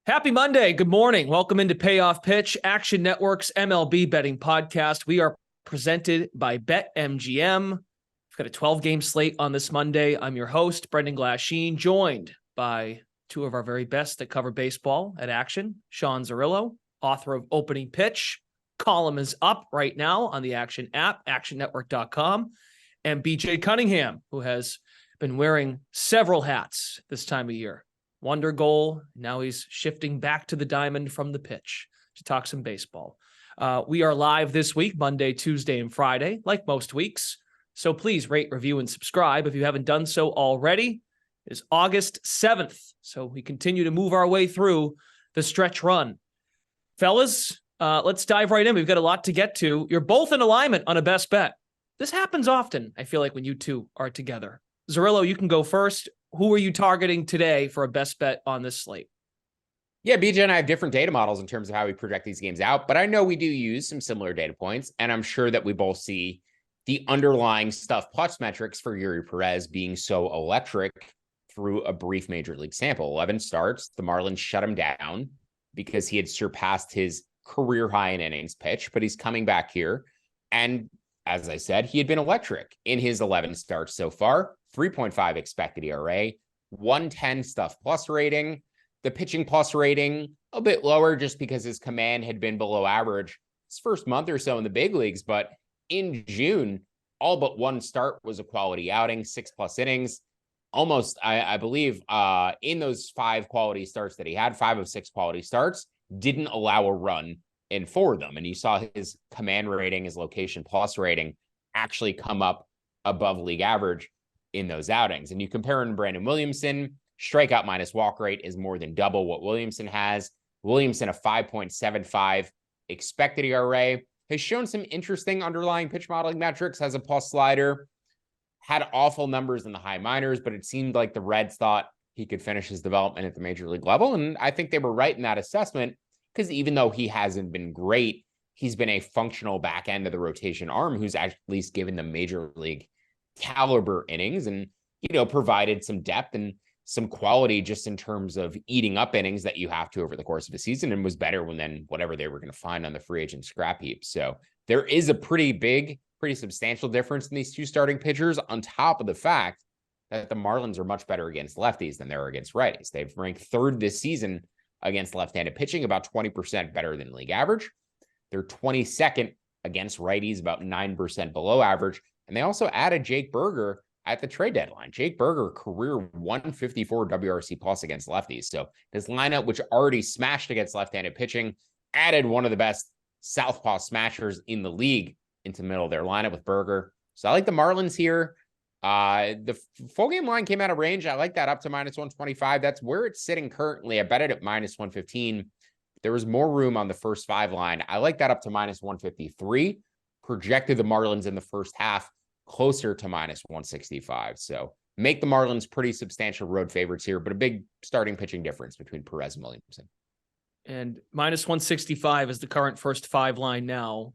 Happy Monday. Good morning. Welcome into Payoff Pitch, Action Network's MLB betting podcast. We are presented by BetMGM. We've got a 12-game slate on this Monday. I'm your host, Brendan Glasheen, joined by two of our very best that cover baseball at Action, Sean Zerillo, author of Opening Pitch. Column is up right now on the Action app, actionnetwork.com, and BJ Cunningham, who has been wearing several hats this time of year. Wonder goal. Now he's shifting back to the diamond from the pitch to talk some baseball. We are live this week, Monday, Tuesday, and Friday, like most weeks. So please rate, review, and subscribe if you haven't done so already. It is August 7th, so we continue to move our way through the stretch run. Fellas, let's dive right in. We've got a lot to get to. You're both in alignment on a best bet. This happens often, I feel like, when you two are together. Zerillo, you can go first. Who are you targeting today for a best bet on this slate? Yeah, BJ and I have different data models in terms of how we project these games out, but I know we do use some similar data points, and I'm sure that we both see the underlying stuff plus metrics for Yuri Perez being so electric through a brief major league sample. 11 starts, the Marlins shut him down because he had surpassed his career high in innings pitch, but he's coming back here. And as I said, he had been electric in his 11 starts so far. 3.5 expected ERA, 110 stuff plus rating. The pitching plus rating a bit lower just because his command had been below average his first month or so in the big leagues. But in June, all but one start was a quality outing, 6+ innings. Almost, I believe, in those 5 quality starts that he had, 5 of 6 quality starts, didn't allow a run in 4 of them. And you saw his command rating, his location plus rating actually come up above league average in those outings. And you compare him to Brandon Williamson, strikeout minus walk rate is more than double what Williamson has. Williamson, a 5.75 expected ERA, has shown some interesting underlying pitch modeling metrics, has a plus slider, had awful numbers in the high minors, but it seemed like the Reds thought he could finish his development at the major league level. And I think they were right in that assessment, because even though he hasn't been great, he's been a functional back end of the rotation arm who's at least given the major league caliber innings and, provided some depth and some quality just in terms of eating up innings that you have to over the course of a season, and was better than whatever they were going to find on the free agent scrap heap. So there is a pretty substantial difference in these two starting pitchers, on top of the fact that the Marlins are much better against lefties than they are against righties. They've ranked 3rd this season against left-handed pitching, about 20% better than league average. They're 22nd against righties, about 9% below average. And they also added Jake Burger at the trade deadline. Jake Burger, career 154 WRC plus against lefties. So this lineup, which already smashed against left-handed pitching, added one of the best southpaw smashers in the league into the middle of their lineup with Burger. So I like the Marlins here. The full game line came out of range. I like that up to minus 125. That's where it's sitting currently. I bet it at minus 115. There was more room on the first 5 line. I like that up to minus 153. Projected the Marlins in the first half closer to minus 165. So make the Marlins pretty substantial road favorites here, but a big starting pitching difference between Perez and Williamson. And minus 165 is the current first 5 line now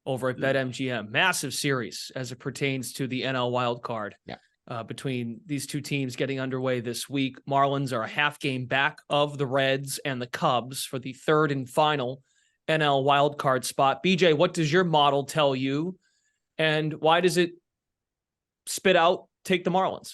over at BetMGM. Massive series as it pertains to the NL wild card. Yeah. Between these two teams getting underway this week. Marlins are a half game back of the Reds and the Cubs for the 3rd and final NL wildcard spot. BJ, what does your model tell you? And why does it spit out, take the Marlins?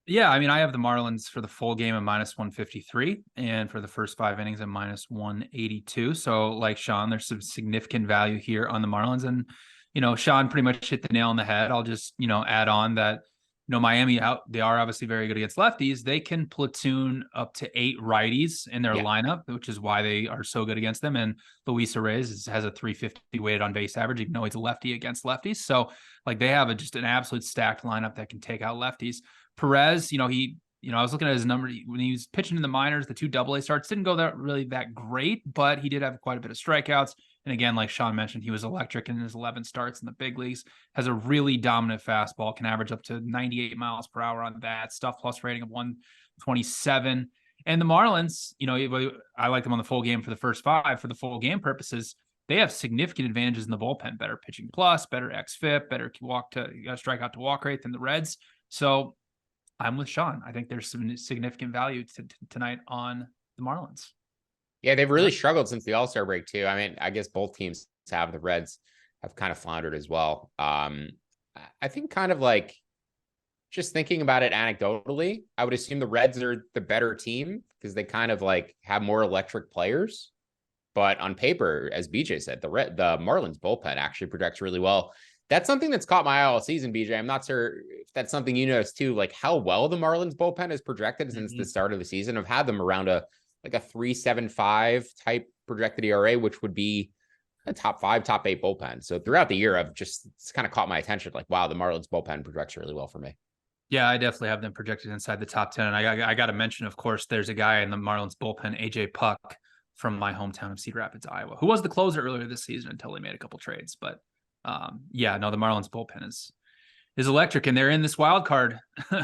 Yeah, I mean, I have the Marlins for the full game at minus 153 and for the first 5 innings at minus 182. So like Sean, there's some significant value here on the Marlins. And, Sean pretty much hit the nail on the head. I'll just, add on that, Miami, they are obviously very good against lefties. They can platoon up to 8 righties in their lineup, which is why they are so good against them. And Luis Arraez has a 350 weighted on base average, even though he's a lefty against lefties. So like they have just an absolute stacked lineup that can take out lefties. Perez, I was looking at his number when he was pitching in the minors, the 2 AA starts didn't go that great, but he did have quite a bit of strikeouts. And again, like Sean mentioned, he was electric in his 11 starts in the big leagues, has a really dominant fastball, can average up to 98 miles per hour on that, stuff plus rating of 127. And the Marlins, I like them on the full game for the first 5. For the full game purposes, they have significant advantages in the bullpen, better pitching plus, better xFIP, better strikeout to walk rate than the Reds. So I'm with Sean. I think there's some significant value tonight on the Marlins. Yeah, they've really struggled since the All-Star break too. I mean, I guess both teams have. The Reds have kind of floundered as well. I think kind of like just thinking about it anecdotally, I would assume the Reds are the better team because they kind of like have more electric players. But on paper, as BJ said, the Marlins bullpen actually projects really well. That's something that's caught my eye all season, BJ. I'm not sure if that's something you noticed too, like how well the Marlins bullpen is projected since the start of the season. I've had them around a 3.75 type projected ERA, which would be a top 5, top 8 bullpen. So throughout the year, it's kind of caught my attention. Like, wow, the Marlins bullpen projects really well for me. Yeah, I definitely have them projected inside the top 10. And I got to mention, of course, there's a guy in the Marlins bullpen, AJ Puck, from my hometown of Cedar Rapids, Iowa, who was the closer earlier this season until they made a couple trades. But yeah, no, the Marlins bullpen is electric, and they're in this wild card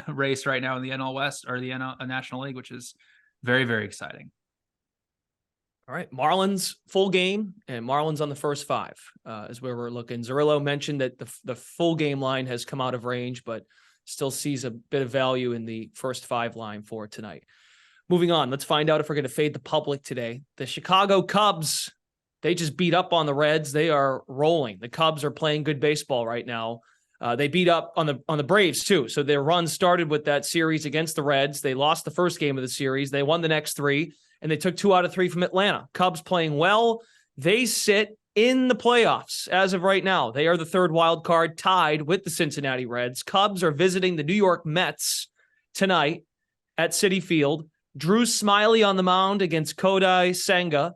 race right now in the NL West, or the NL National League, which is very, very exciting. All right, Marlins full game, and Marlins on the first 5 is where we're looking. Zerillo mentioned that the full game line has come out of range, but still sees a bit of value in the first 5 line for tonight. Moving on, let's find out if we're going to fade the public today. The Chicago Cubs, they just beat up on the Reds. They are rolling. The Cubs are playing good baseball right now. They beat up on the Braves too. So their run started with that series against the Reds. They lost the first game of the series. They won the next 3, and they took 2 out of 3 from Atlanta. Cubs playing well. They sit in the playoffs as of right now. They are the 3rd wild card, tied with the Cincinnati Reds. Cubs are visiting the New York Mets tonight at Citi Field. Drew Smiley on the mound against Cody Bellinger.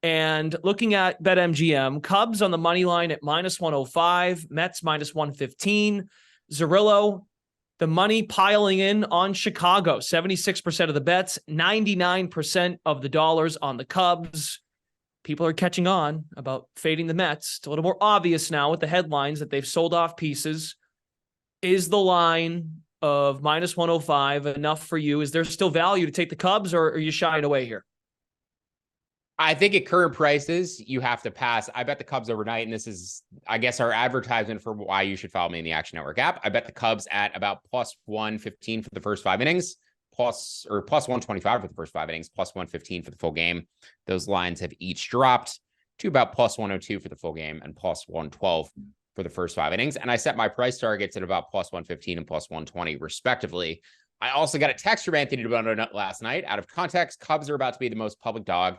And looking at BetMGM, Cubs on the money line at -105, Mets -115. Zerillo, the money piling in on Chicago, 76% of the bets, 99% of the dollars on the Cubs. People are catching on about fading the Mets. It's a little more obvious now with the headlines that they've sold off pieces. Is the line of -105 enough for you? Is there still value to take the Cubs, or are you shying away here? I think at current prices, you have to pass. I bet the Cubs overnight, and this is, I guess, our advertisement for why you should follow me in the Action Network app. I bet the Cubs at about +115 for the first 5 innings, +125 for the first 5 innings, +115 for the full game. Those lines have each dropped to about +102 for the full game and +112 for the first 5 innings. And I set my price targets at about +115 and +120 respectively. I also got a text from Anthony DeBono last night. Out of context, Cubs are about to be the most public dog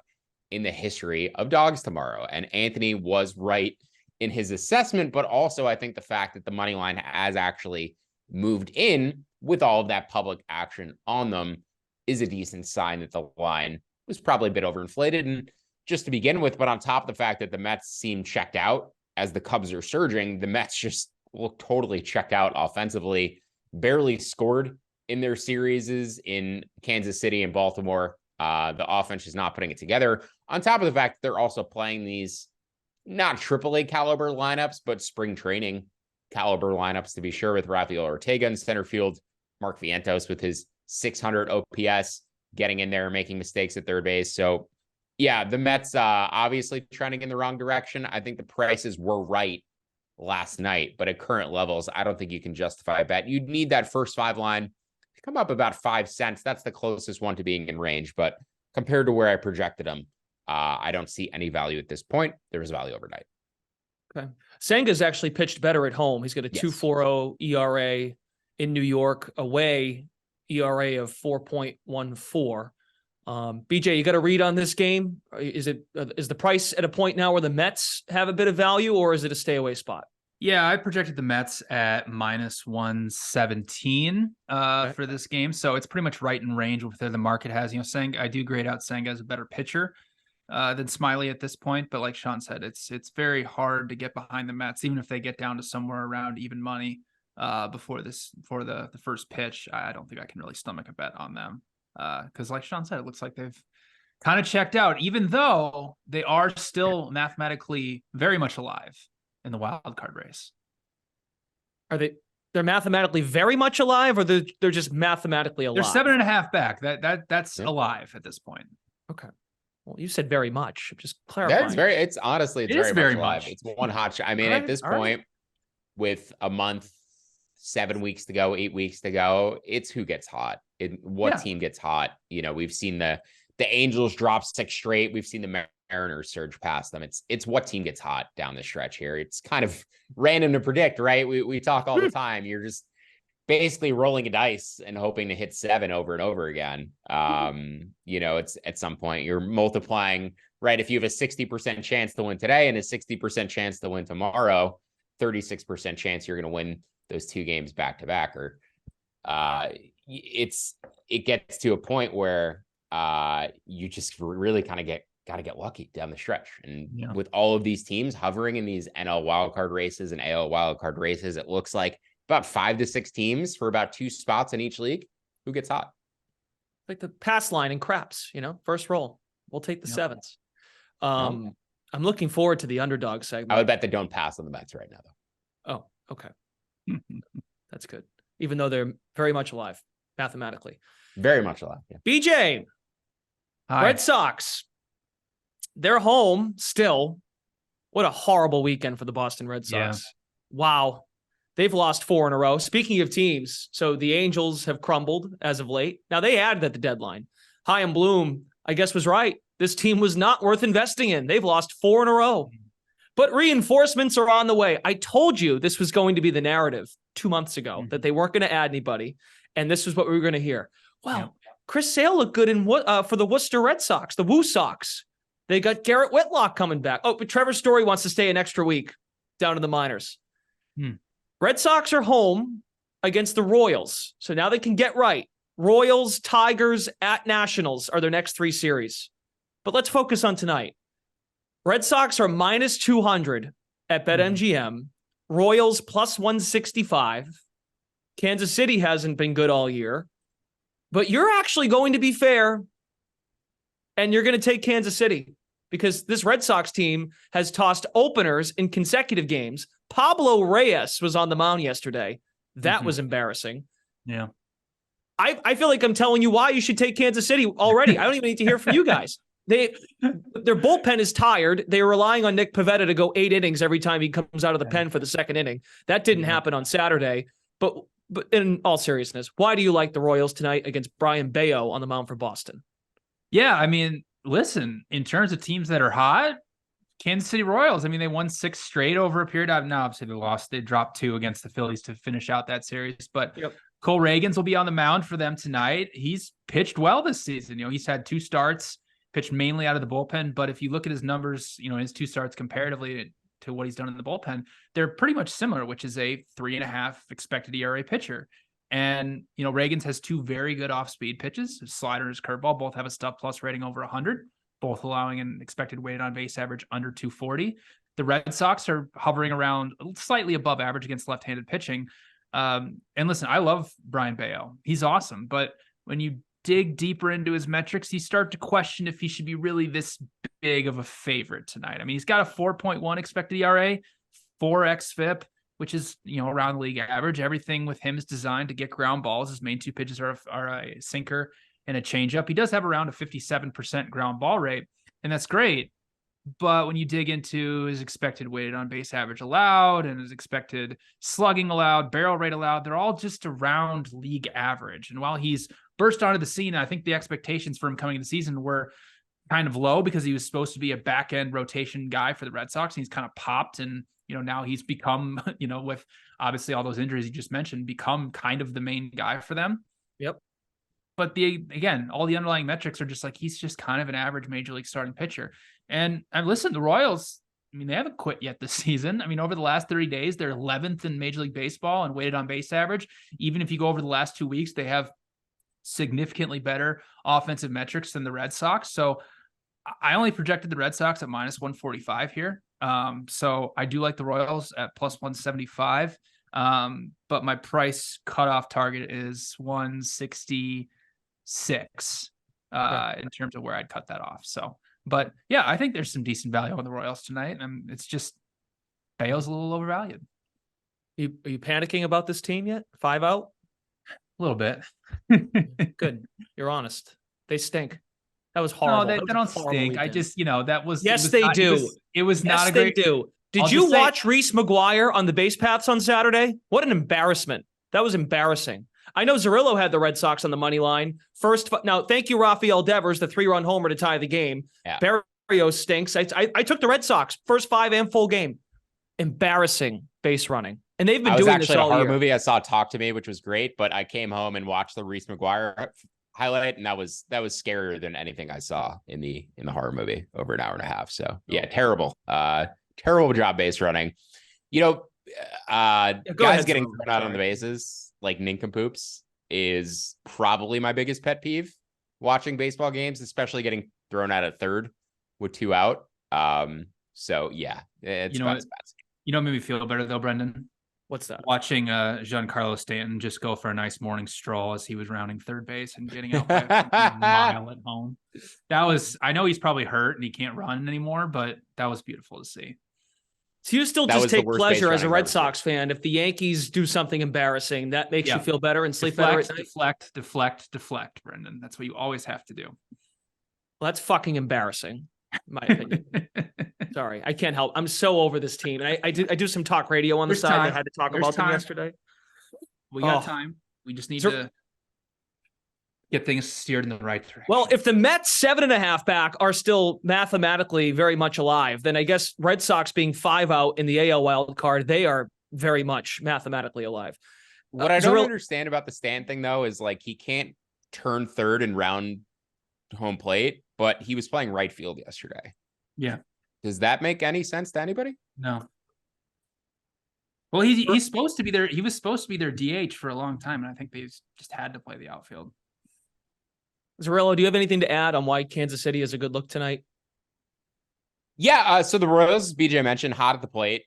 in the history of dogs tomorrow. And Anthony was right in his assessment, but also I think the fact that the money line has actually moved in with all of that public action on them is a decent sign that the line was probably a bit overinflated. And just to begin with, but on top of the fact that the Mets seem checked out as the Cubs are surging, the Mets just look totally checked out offensively, barely scored in their series in Kansas City and Baltimore. The offense is not putting it together. On top of the fact that they're also playing these not AAA caliber lineups, but spring training caliber lineups, to be sure, with Rafael Ortega in center field, Mark Vientos with his 600 OPS getting in there and making mistakes at third base. So yeah, the Mets obviously trending in the wrong direction. I think the prices were right last night, but at current levels, I don't think you can justify a bet. You'd need that first 5 line to come up about 5 cents. That's the closest one to being in range, but compared to where I projected them, I don't see any value at this point. There is value overnight. Okay. Senga's actually pitched better at home. He's got a 2.40 ERA in New York, away ERA of 4.14. BJ, you got a read on this game? Is the price at a point now where the Mets have a bit of value, or is it a stay away spot? Yeah, I projected the Mets at -117 for this game. So it's pretty much right in range with where the market has. You know, I do grade out Senga as a better pitcher than Smiley at this point. But like Sean said, it's very hard to get behind the Mets, even if they get down to somewhere around even money before the first pitch. I don't think I can really stomach a bet on them. Because like Sean said, it looks like they've kind of checked out, even though they are still mathematically very much alive in the wild card race. Are they're mathematically very much alive, or they're just mathematically alive? They're 7.5 back. That's alive at this point. Okay. Well, you said very much. I'm just clarifying. It's honestly very much alive. It's one hot shot. I mean, at this point, with a month, 7 weeks to go, 8 weeks to go, it's who gets hot. What team gets hot. You know, we've seen the The Angels drop 6 straight. We've seen the Mariners surge past them. It's what team gets hot down the stretch here. It's kind of random to predict, right? We talk all the time. You're just basically rolling a dice and hoping to hit 7 over and over again. It's at some point you're multiplying, right? If you have a 60% chance to win today and a 60% chance to win tomorrow, 36% chance you're going to win those 2 games back to back. Or it gets to a point where you just really kind of got to get lucky down the stretch. And with all of these teams hovering in these NL wildcard races and AL wildcard races, it looks like about 5 to 6 teams for about 2 spots in each league. Who gets hot? Like the pass line in craps, first roll. We'll take the 7s. I'm looking forward to the underdog segment. I would bet they don't pass on the Mets right now, though. Oh, okay. That's good. Even though they're very much alive mathematically. Very much alive. Yeah. BJ, Hi. Red Sox, they're home still. What a horrible weekend for the Boston Red Sox. Yeah. Wow. They've lost 4 in a row. Speaking of teams, so the Angels have crumbled as of late. Now, they added at the deadline. Chaim Bloom, I guess, was right. This team was not worth investing in. They've lost 4 in a row. But reinforcements are on the way. I told you this was going to be the narrative 2 months ago, that they weren't going to add anybody, and this was what we were going to hear. Well, Chris Sale looked good for the Worcester Red Sox, the Woo Sox. They got Garrett Whitlock coming back. Oh, but Trevor Story wants to stay an extra week down in the minors. Red Sox are home against the Royals. So now they can get right. Royals, Tigers, at Nationals are their next 3 series. But let's focus on tonight. Red Sox are minus 200 at BetMGM. Royals plus 165. Kansas City hasn't been good all year. But you're actually going to be fair, and you're going to take Kansas City because this Red Sox team has tossed openers in consecutive games. Pablo Reyes was on the mound yesterday. That was embarrassing. Yeah. I feel like I'm telling you why you should take Kansas City already. I don't even need to hear from you guys. Their bullpen is tired. They're relying on Nick Pivetta to go 8 innings every time he comes out of the pen for the second inning. That didn't happen on Saturday. But in all seriousness, why do you like the Royals tonight against Brian Bayo on the mound for Boston? Yeah, I mean, listen, in terms of teams that are hot, Kansas City Royals, I mean, they won 6 straight over a period of, now obviously they lost. They dropped 2 against the Phillies to finish out that series. But Cole Reagans will be on the mound for them tonight. He's pitched well this season. He's had 2 starts, pitched mainly out of the bullpen. But if you look at his numbers, his 2 starts comparatively to what he's done in the bullpen, they're pretty much similar, which is a 3.5 expected ERA pitcher. And, Reagans has 2 very good off-speed pitches. His slider and his curveball both have a stuff plus rating over 100, both allowing an expected weighted on base average under 240. The Red Sox are hovering around slightly above average against left-handed pitching. And listen, I love Brian Bayo. He's awesome. But when you dig deeper into his metrics, you start to question if he should be really this big of a favorite tonight. I mean, he's got a 4.1 expected ERA, 4 xFIP, which is, around the league average. Everything with him is designed to get ground balls. His main 2 pitches are a sinker and a changeup. He does have around a 57% ground ball rate, and that's great. But when you dig into his expected weighted on base average allowed and his expected slugging allowed, barrel rate allowed, they're all just around league average. And while he's burst onto the scene, I think the expectations for him coming into the season were kind of low because he was supposed to be a back end rotation guy for the Red Sox. And he's kind of popped, and now he's become, with obviously all those injuries you just mentioned, become kind of the main guy for them. Yep. But all the underlying metrics are just like, he's just kind of an average major league starting pitcher. And listen, the Royals, I mean, they haven't quit yet this season. I mean, over the last 30 days, they're 11th in Major League Baseball and weighted on base average. Even if you go over the last 2 weeks, they have significantly better offensive metrics than the Red Sox. So I only projected the Red Sox at minus 145 here. So I do like the Royals at plus 175. But my price cutoff target is 166 in terms of where I'd cut that off. So, but yeah, I think there's some decent value on the Royals tonight. And it's just Bayo's a little overvalued. Are you panicking about this team yet? 5 out? A little bit. Good. You're honest. They stink. That was horrible. No, they don't stink. Weekend. I just, that was. Yes, they do. It was not a great. They do. Did you watch Reese McGuire on the base paths on Saturday? What an embarrassment. That was embarrassing. I know Zerillo had the Red Sox on the money line. Now, thank you, Rafael Devers, the 3-run homer to tie the game. Yeah. Barrios stinks. I took the Red Sox first 5 and full game. Embarrassing base running. And they've been doing this all year. I was actually at a horror movie. I saw Talk to Me, which was great, but I came home and watched the Reese McGuire highlight, and that was scarier than anything I saw in the horror movie over an hour and a half. So yeah, terrible job base running. Guys getting thrown out on the bases like nincompoops is probably my biggest pet peeve watching baseball games, especially getting thrown out at third with 2 out. So yeah, it's bad. What made me feel better though, Brendan? What's that? Watching Giancarlo Stanton just go for a nice morning stroll as he was rounding third base and getting out by a mile at home. I know he's probably hurt and he can't run anymore, but that was beautiful to see. So you still just take pleasure as a Red Sox fan if the Yankees do something embarrassing, that makes you feel better and sleep better at night? Deflect, Brendan. That's what you always have to do. Well, that's fucking embarrassing, in my opinion. Sorry, I can't help. I'm so over this team. And I do some talk radio on the side. I had to talk about them yesterday. We got time. We just need to get things steered in the right direction. Well, if the Mets 7.5 back are still mathematically very much alive, then I guess Red Sox being 5 out in the AL wild card, they are very much mathematically alive. What I don't understand about the Stan thing, though, is like he can't turn third and round home plate, but he was playing right field yesterday. Yeah. Does that make any sense to anybody? No. Well, he's supposed to be there. He was supposed to be their DH for a long time, and I think they just had to play the outfield. Zerillo, do you have anything to add on why Kansas City is a good look tonight? Yeah, so the Royals, BJ mentioned, hot at the plate.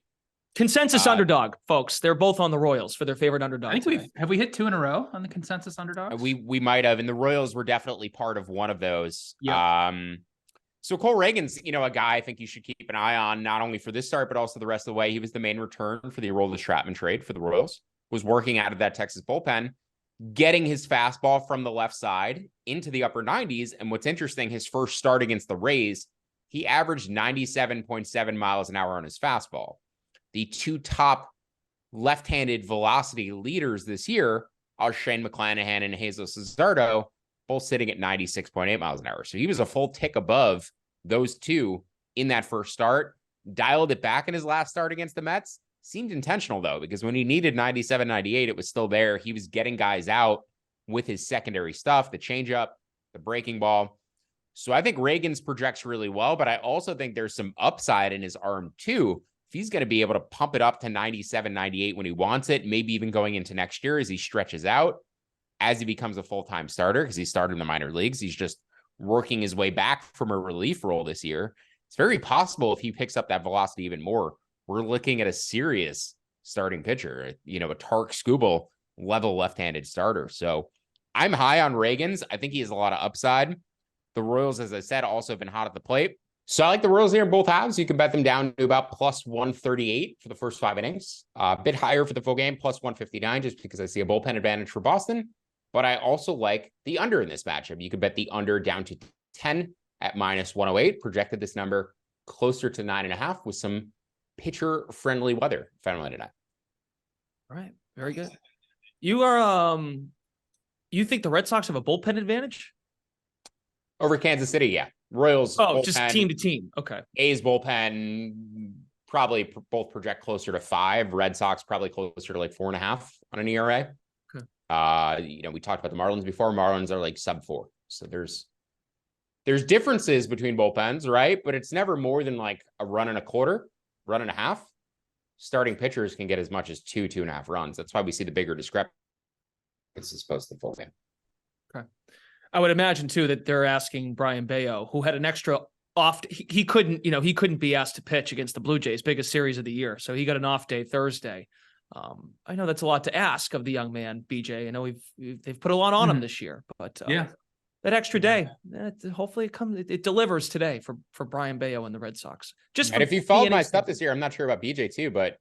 Consensus underdog, folks. They're both on the Royals for their favorite underdog. I think we hit 2 in a row on the consensus underdogs. We might have, and the Royals were definitely part of one of those. Yeah. So Cole Reagan's, a guy I think you should keep an eye on, not only for this start, but also the rest of the way. He was the main return for the Aroldis Chapman trade for the Royals, was working out of that Texas bullpen, getting his fastball from the left side into the upper 90s. And what's interesting, his first start against the Rays, he averaged 97.7 miles an hour on his fastball. The 2 top left-handed velocity leaders this year are Shane McClanahan and Jesus Luzardo, both sitting at 96.8 miles an hour. So he was a full tick above those 2 in that first start, dialed it back in his last start against the Mets. Seemed intentional, though, because when he needed 97, 98, it was still there. He was getting guys out with his secondary stuff, the changeup, the breaking ball. So I think Reagan's projects really well, but I also think there's some upside in his arm, too. If he's going to be able to pump it up to 97, 98 when he wants it, maybe even going into next year as he stretches out, as he becomes a full-time starter, because he started in the minor leagues. He's just working his way back from a relief role this year. It's very possible if he picks up that velocity even more, we're looking at a serious starting pitcher, a Tark Skubal level left-handed starter. So I'm high on Reagan's. I think he has a lot of upside. The Royals, as I said, also have been hot at the plate. So I like the Royals here in both halves. You can bet them down to about plus 138 for the first 5 innings. A bit higher for the full game, plus 159, just because I see a bullpen advantage for Boston. But I also like the under in this matchup. You could bet the under down to 10 at minus 108. Projected this number closer to 9.5 with some pitcher-friendly weather finally tonight. All right. Very good. You are, you think the Red Sox have a bullpen advantage? Over Kansas City, yeah. Royals. Oh, bullpen, just team to team. Okay. A's bullpen probably both project closer to 5. Red Sox probably closer to like 4.5 on an ERA. Okay. We talked about the Marlins before. Marlins are like sub 4. So there's differences between bullpens, right? But it's never more than like a run and a quarter, run and a half. Starting pitchers can get as much as 2.5 runs. That's why we see the bigger discrepancy as opposed to the full game. Okay. I would imagine too that they're asking Brian Bayo, who had an extra off. He couldn't be asked to pitch against the Blue Jays, biggest series of the year. So he got an off day Thursday. I know that's a lot to ask of the young man, BJ. I know they've put a lot on him this year, but that extra day, hopefully it delivers today for Brian Bayo and the Red Sox. And if you followed my stuff this year, I'm not sure about BJ too, but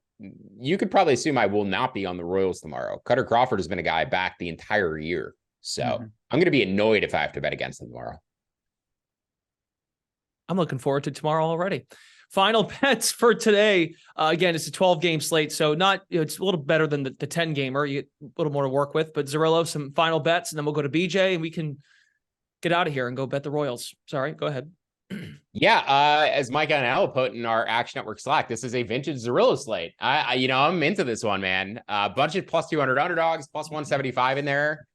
you could probably assume I will not be on the Royals tomorrow. Cutter Crawford has been a guy back the entire year. So I'm going to be annoyed if I have to bet against him tomorrow. I'm looking forward to tomorrow already. Final bets for today. Again, it's a 12-game slate, so not, it's a little better than the 10-gamer. You get a little more to work with. But Zerillo, some final bets, and then we'll go to BJ, and we can get out of here and go bet the Royals. Sorry, go ahead. Yeah, as Mike and Al put in our Action Network Slack, this is a vintage Zerillo slate. I'm into this one, man. A bunch of plus 200 underdogs, plus 175 in there.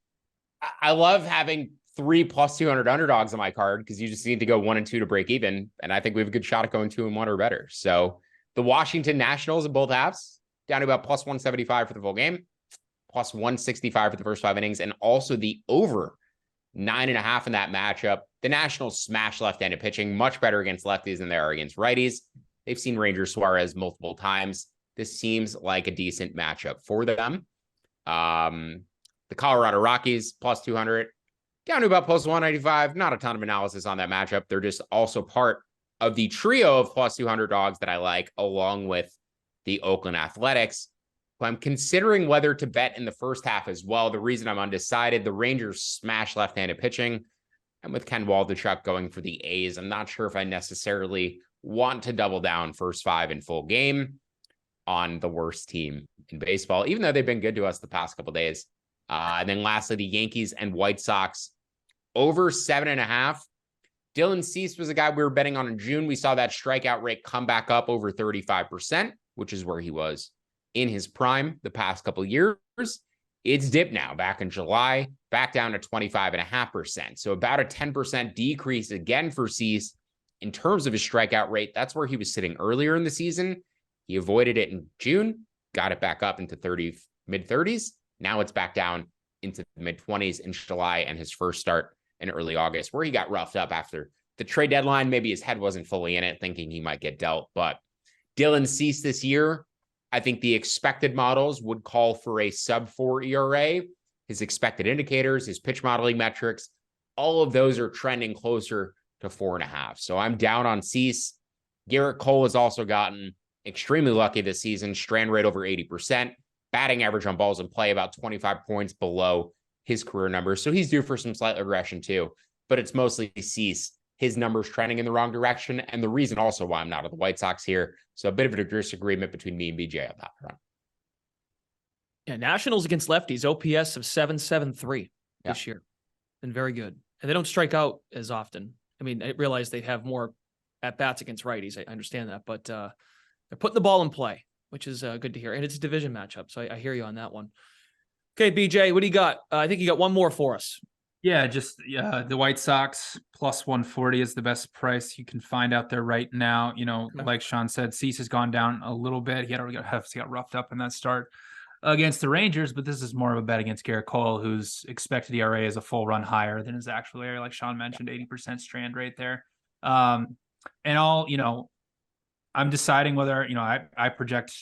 I love having 3 plus 200 underdogs on my card because you just need to go 1 and 2 to break even. And I think we have a good shot at going 2 and 1 or better. So the Washington Nationals in both halves down to about plus 175 for the full game, plus 165 for the first 5 innings, and also the over 9.5 in that matchup. The Nationals smash left-handed pitching, much better against lefties than they are against righties. They've seen Ranger Suarez multiple times. This seems like a decent matchup for them. The Colorado Rockies, plus 200, down to about plus 195. Not a ton of analysis on that matchup. They're just also part of the trio of plus 200 dogs that I like, along with the Oakland Athletics. I'm considering whether to bet in the first half as well. The reason I'm undecided, the Rangers smash left-handed pitching. And with Ken Waldichuk going for the A's, I'm not sure if I necessarily want to double down first 5 in full game on the worst team in baseball, even though they've been good to us the past couple days. And then lastly, the Yankees and White Sox over 7.5. Dylan Cease was a guy we were betting on in June. We saw that strikeout rate come back up over 35%, which is where he was in his prime the past couple of years. It's dipped now back in July, back down to 25.5%. So about a 10% decrease again for Cease in terms of his strikeout rate. That's where he was sitting earlier in the season. He avoided it in June, got it back up into mid-30s. Now it's back down into the mid-20s in July and his first start in early August, where he got roughed up after the trade deadline. Maybe his head wasn't fully in it, thinking he might get dealt. But Dylan Cease this year, I think the expected models would call for a sub-4 ERA. His expected indicators, his pitch modeling metrics, all of those are trending closer to 4.5. So I'm down on Cease. Garrett Cole has also gotten extremely lucky this season. Strand rate over 80%. Batting average on balls in play about 25 points below his career numbers. So he's due for some slight regression too. But it's mostly Cease. His numbers trending in the wrong direction. And the reason also why I'm not at the White Sox here. So a bit of a disagreement between me and BJ on that front. Yeah, Nationals against lefties, OPS of 773 this year. And very good. And they don't strike out as often. I mean, I realize they have more at-bats against righties. I understand that. But they're putting the ball in play, which is good to hear. And it's a division matchup. So I hear you on that one. Okay, BJ, what do you got? I think you got one more for us. Yeah, the White Sox plus 140 is the best price you can find out there right now. Like Sean said, Cease has gone down a little bit. He got roughed up in that start against the Rangers, but this is more of a bet against Garrett Cole, whose expected ERA is a full run higher than his actual ERA. Like Sean mentioned, 80% strand rate there. I'm deciding whether, I project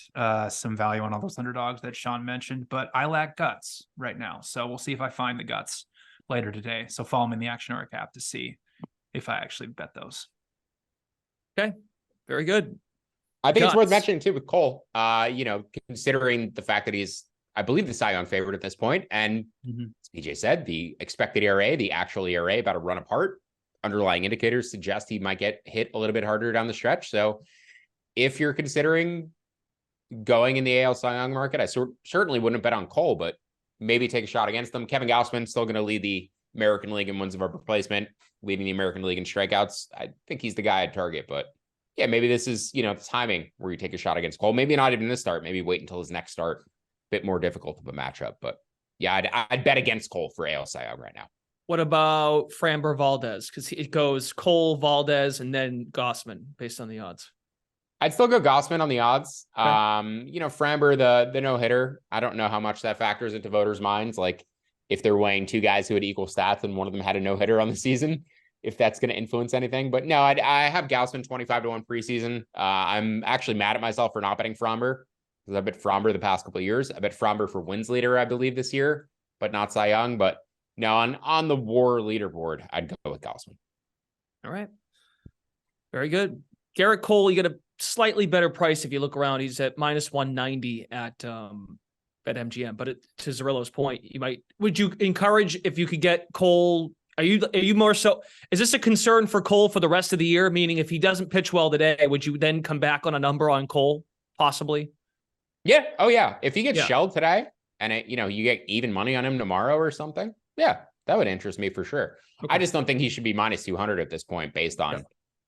some value on all those underdogs that Sean mentioned, but I lack guts right now. So we'll see if I find the guts later today. So follow me in the Action Network app to see if I actually bet those. Okay. Very good. I think it's worth mentioning too with Cole, considering the fact that he's, I believe, the Cy Young favorite at this point. And as BJ said, the expected ERA, the actual ERA, about a run apart. Underlying indicators suggest he might get hit a little bit harder down the stretch. So if you're considering going in the AL Cy Young market, I certainly wouldn't bet on Cole, but maybe take a shot against them. Kevin Gausman still going to lead the American League in wins above replacement, leading the American League in strikeouts. I think he's the guy I'd target, but yeah, maybe this is, the timing where you take a shot against Cole. Maybe not even this start. Maybe wait until his next start. A bit more difficult of a matchup, but yeah, I'd bet against Cole for AL Cy Young right now. What about Framber Valdez? Because it goes Cole, Valdez, and then Gausman based on the odds. I'd still go Gausman on the odds. Okay. Framber, the no-hitter, I don't know how much that factors into voters' minds. Like if they're weighing 2 guys who had equal stats and one of them had a no-hitter on the season, if that's going to influence anything. But no, I have Gausman 25-1 preseason. I'm actually mad at myself for not betting Framber because I bet Framber the past couple of years. I bet Framber for wins leader, I believe, this year, but not Cy Young. But no, on the WAR leaderboard, I'd go with Gausman. All right. Very good. Garrett Cole, you get a slightly better price if you look around. He's at minus 190 at BetMGM. But to Zerillo's point, would you encourage if you could get Cole Are you more so? Is this a concern for Cole for the rest of the year? Meaning, if he doesn't pitch well today, would you then come back on a number on Cole, possibly? Yeah. Oh yeah. If he gets shelled today, and you get even money on him tomorrow or something, yeah, that would interest me for sure. Okay. I just don't think he should be minus 200 at this point, based on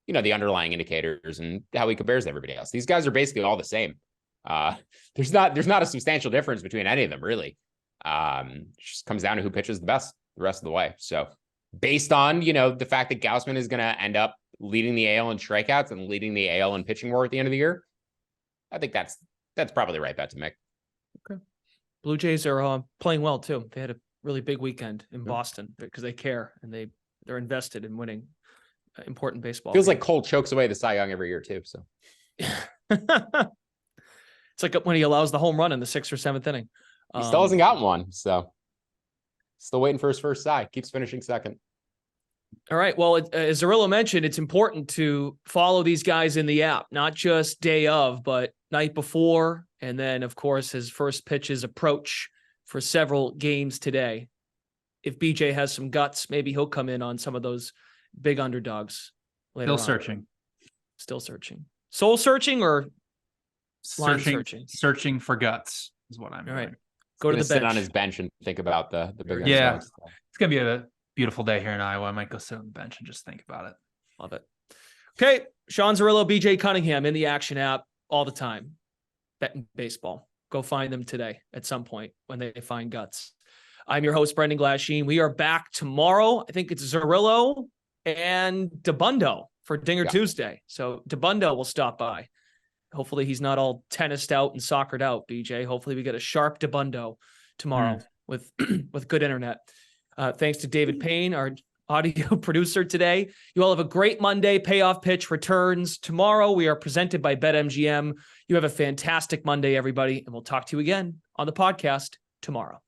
the underlying indicators and how he compares to everybody else. These guys are basically all the same. There's not a substantial difference between any of them, really. It just comes down to who pitches the best the rest of the way. So based on, the fact that Gausman is going to end up leading the AL in strikeouts and leading the AL in pitching WAR at the end of the year, I think that's probably the right bet to make. Okay. Blue Jays are playing well too. They had a really big weekend in Boston because they care and they're invested in winning important baseball. Feels like Cole chokes away the Cy Young every year too. So it's like when he allows the home run in the 6th or 7th inning. He still hasn't gotten one, so still waiting for his first Cy. Keeps finishing second. All right. Well, as Zerillo mentioned, it's important to follow these guys in the app, not just day of, but night before. And then, of course, his first pitches approach for several games today. If BJ has some guts, maybe he'll come in on some of those big underdogs later. Still searching. Soul searching or line searching? Searching for guts is what I'm doing. All right. Go to the bench. Sit on his bench and think about the big underdogs. Yeah. It's going to be a beautiful day here in Iowa. I might go sit on the bench and just think about it. Love it. Okay. Sean Zerillo, BJ Cunningham in the Action app all the time. Betting baseball. Go find them today at some point when they find guts. I'm your host, Brendan Glasheen. We are back tomorrow. I think it's Zerillo and DeBundo for Dinger Tuesday. So DeBundo will stop by. Hopefully he's not all tennised out and soccered out, BJ. Hopefully we get a sharp DeBundo tomorrow with good internet. Thanks to David Payne, our audio producer today. You all have a great Monday. Payoff Pitch returns tomorrow. We are presented by BetMGM. You have a fantastic Monday, everybody, and we'll talk to you again on the podcast tomorrow.